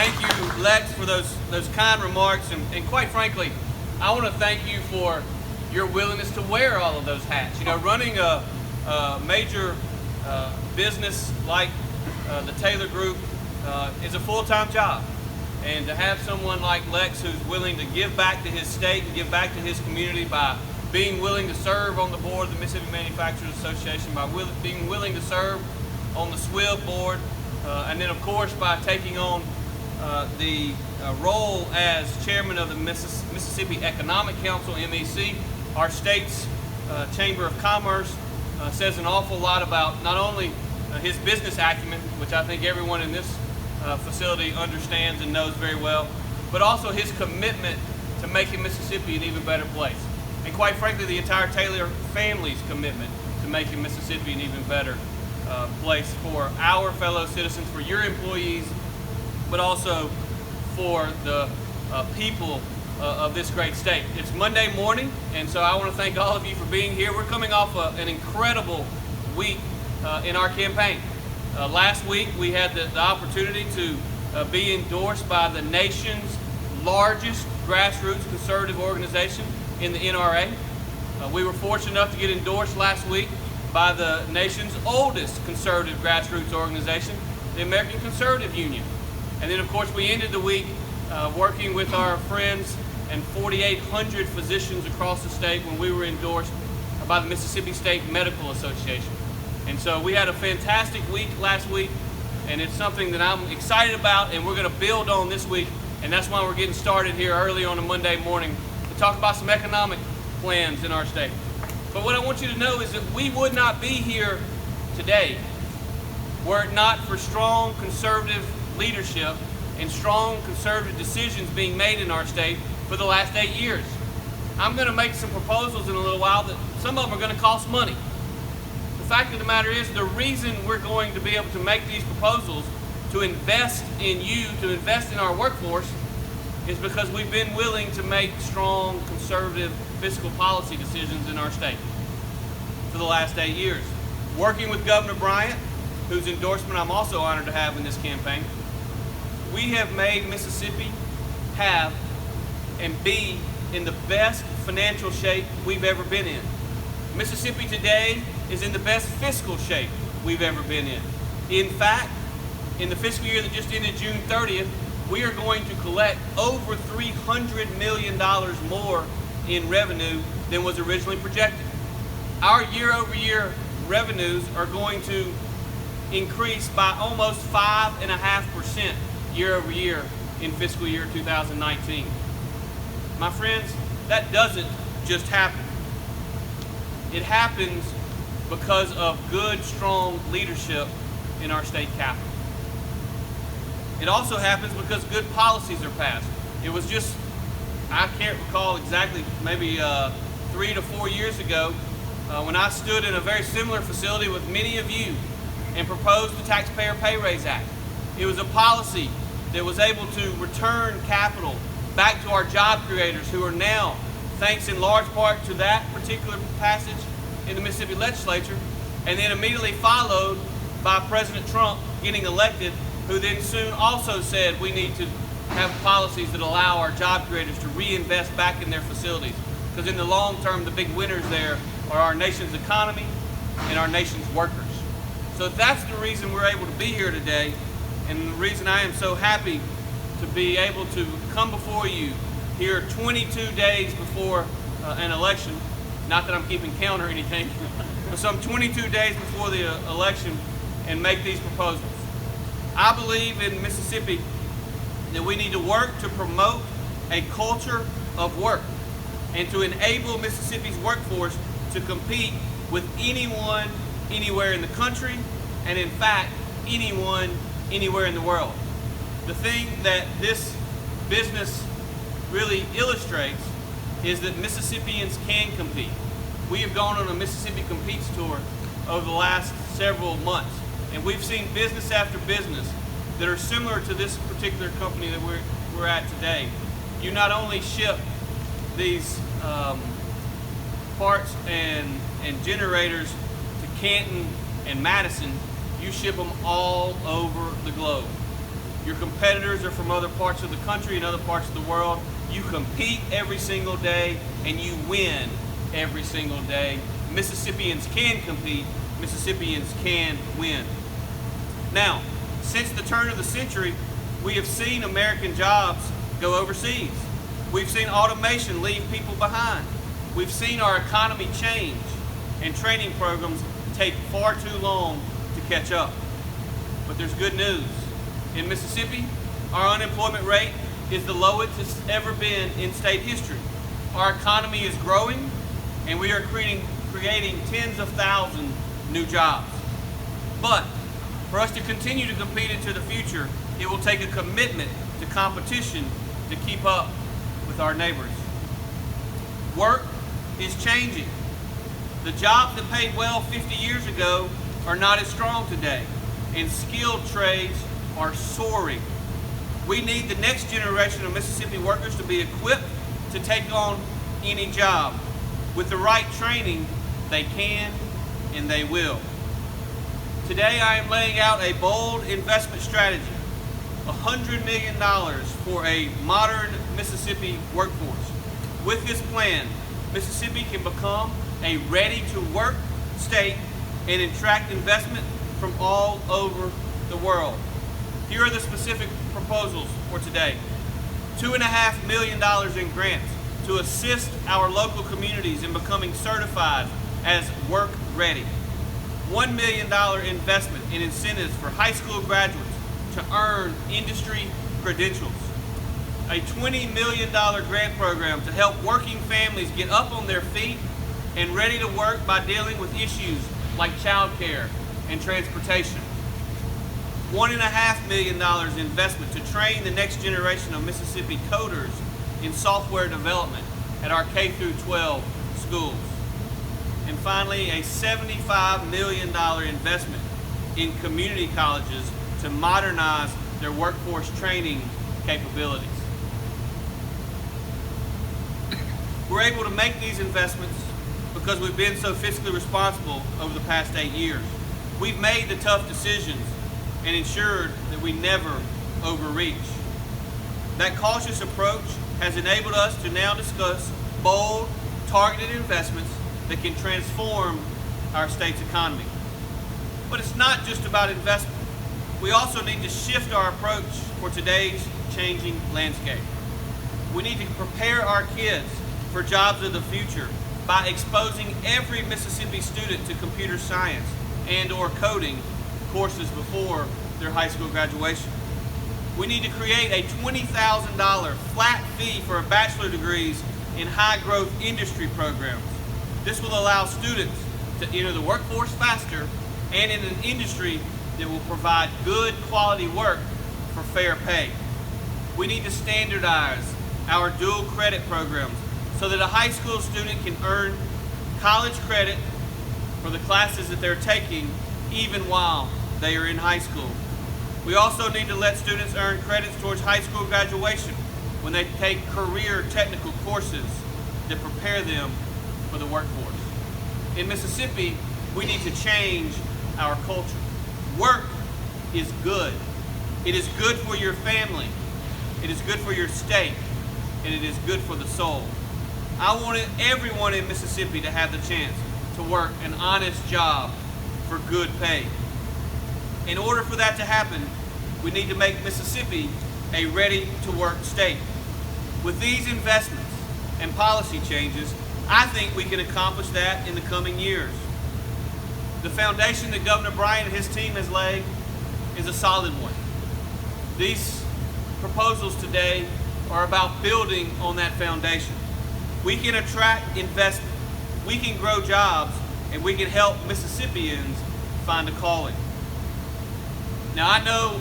Thank you, Lex, for those kind remarks, and quite frankly, I want to thank you for your willingness to wear all of those hats. You know, running a major business like the Taylor Group is a full-time job, and to have someone like Lex who's willing to give back to his state and give back to his community by being willing to serve on the board of the Mississippi Manufacturers Association, by being willing to serve on the SWIB board, and then of course by taking on the role as chairman of the Mississippi Economic Council, MEC, our state's Chamber of Commerce, says an awful lot about not only his business acumen, which I think everyone in this facility understands and knows very well, but also his commitment to making Mississippi an even better place. And quite frankly, the entire Taylor family's commitment to making Mississippi an even better place for our fellow citizens, for your employees, but also for the people of this great state. It's Monday morning, and so I want to thank all of you for being here. We're coming off an incredible week in our campaign. Last week we had the opportunity to be endorsed by the nation's largest grassroots conservative organization in the NRA. We were fortunate enough to get endorsed last week by the nation's oldest conservative grassroots organization, the American Conservative Union. And then of course we ended the week working with our friends and 4,800 physicians across the state when we were endorsed by the Mississippi State Medical Association. And so we had a fantastic week last week, and it's something that I'm excited about, and we're going to build on this week, and that's why we're getting started here early on a Monday morning to talk about some economic plans in our state. But what I want you to know is that we would not be here today were it not for strong conservative leadership and strong conservative decisions being made in our state for the last 8 years. I'm going to make some proposals in a little while that some of them are going to cost money. The fact of the matter is, the reason we're going to be able to make these proposals to invest in you, to invest in our workforce, is because we've been willing to make strong conservative fiscal policy decisions in our state for the last 8 years. Working with Governor Bryant, whose endorsement I'm also honored to have in this campaign, we have made Mississippi have and be in the best financial shape we've ever been in. Mississippi today is in the best fiscal shape we've ever been in. In fact, in the fiscal year that just ended June 30th, we are going to collect over $300 million more in revenue than was originally projected. Our year-over-year revenues are going to increase by almost 5.5% year-over-year in fiscal year 2019. My friends, that doesn't just happen. It happens because of good, strong leadership in our state capital. It also happens because good policies are passed. It was just, I can't recall exactly, maybe 3 to 4 years ago, when I stood in a very similar facility with many of you and proposed the Taxpayer Pay Raise Act. It was a policy that was able to return capital back to our job creators, who are now, thanks in large part to that particular passage in the Mississippi legislature, and then immediately followed by President Trump getting elected, who then soon also said we need to have policies that allow our job creators to reinvest back in their facilities. Because in the long term, the big winners there are our nation's economy and our nation's workers. So that's the reason we're able to be here today, and the reason I am so happy to be able to come before you here 22 days before an election. Not that I'm keeping count or anything, but some 22 days before the election, and make these proposals. I believe in Mississippi that we need to work to promote a culture of work and to enable Mississippi's workforce to compete with anyone, anywhere in the country, and in fact, anyone, anywhere in the world. The thing that this business really illustrates is that Mississippians can compete. We have gone on a Mississippi Competes tour over the last several months, and we've seen business after business that are similar to this particular company that we're at today. You not only ship these parts and generators to Canton and Madison, you ship them all over the globe. Your competitors are from other parts of the country and other parts of the world. You compete every single day and you win every single day. Mississippians can compete. Mississippians can win. Now, since the turn of the century, we have seen American jobs go overseas. We've seen automation leave people behind. We've seen our economy change and training programs take far too long to catch up. But there's good news. In Mississippi, our unemployment rate is the lowest it's ever been in state history. Our economy is growing and we are creating tens of thousands new jobs. But for us to continue to compete into the future, it will take a commitment to competition to keep up with our neighbors. Work is changing. The jobs that paid well 50 years ago are not as strong today, and skilled trades are soaring. We need the next generation of Mississippi workers to be equipped to take on any job. With the right training, they can and they will. Today I am laying out a bold investment strategy, $100 million for a modern Mississippi workforce. With this plan, Mississippi can become a ready-to-work state and attract investment from all over the world. Here are the specific proposals for today. $2.5 million in grants to assist our local communities in becoming certified as work ready. $1 million investment in incentives for high school graduates to earn industry credentials. A $20 million grant program to help working families get up on their feet and ready to work by dealing with issues like child care and transportation. $1.5 million investment to train the next generation of Mississippi coders in software development at our K-12 schools. And finally, a $75 million investment in community colleges to modernize their workforce training capabilities. We're able to make these investments because we've been so fiscally responsible over the past 8 years. We've made the tough decisions and ensured that we never overreach. That cautious approach has enabled us to now discuss bold, targeted investments that can transform our state's economy. But it's not just about investment. We also need to shift our approach for today's changing landscape. We need to prepare our kids for jobs of the future by exposing every Mississippi student to computer science and/or coding courses before their high school graduation. We need to create a $20,000 flat fee for bachelor degrees in high-growth industry programs. This will allow students to enter the workforce faster and in an industry that will provide good quality work for fair pay. We need to standardize our dual credit programs so that a high school student can earn college credit for the classes that they're taking even while they are in high school. We also need to let students earn credits towards high school graduation when they take career technical courses that prepare them for the workforce. In Mississippi, we need to change our culture. Work is good. It is good for your family. It is good for your state. And it is good for the soul. I wanted everyone in Mississippi to have the chance to work an honest job for good pay. In order for that to happen, we need to make Mississippi a ready-to-work state. With these investments and policy changes, I think we can accomplish that in the coming years. The foundation that Governor Bryant and his team has laid is a solid one. These proposals today are about building on that foundation. We can attract investment, we can grow jobs, and we can help Mississippians find a calling. Now I know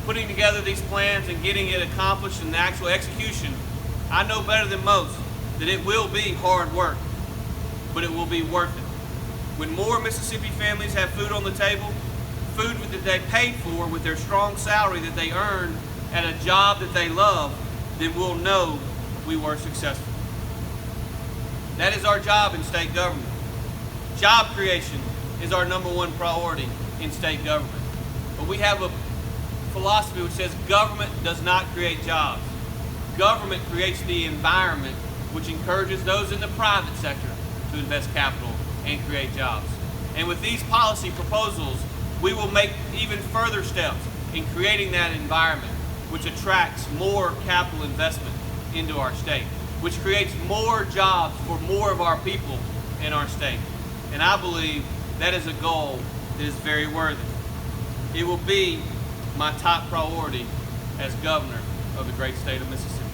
putting together these plans and getting it accomplished in the actual execution, I know better than most that it will be hard work, but it will be worth it. When more Mississippi families have food on the table, food that they paid for with their strong salary that they earned at a job that they love, then we'll know we were successful. That is our job in state government. Job creation is our #1 priority in state government. But we have a philosophy which says government does not create jobs. Government creates the environment which encourages those in the private sector to invest capital and create jobs. And with these policy proposals, we will make even further steps in creating that environment which attracts more capital investment into our state, which creates more jobs for more of our people in our state. And I believe that is a goal that is very worthy. It will be my top priority as governor of the great state of Mississippi.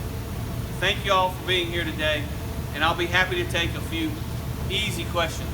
Thank you all for being here today, and I'll be happy to take a few easy questions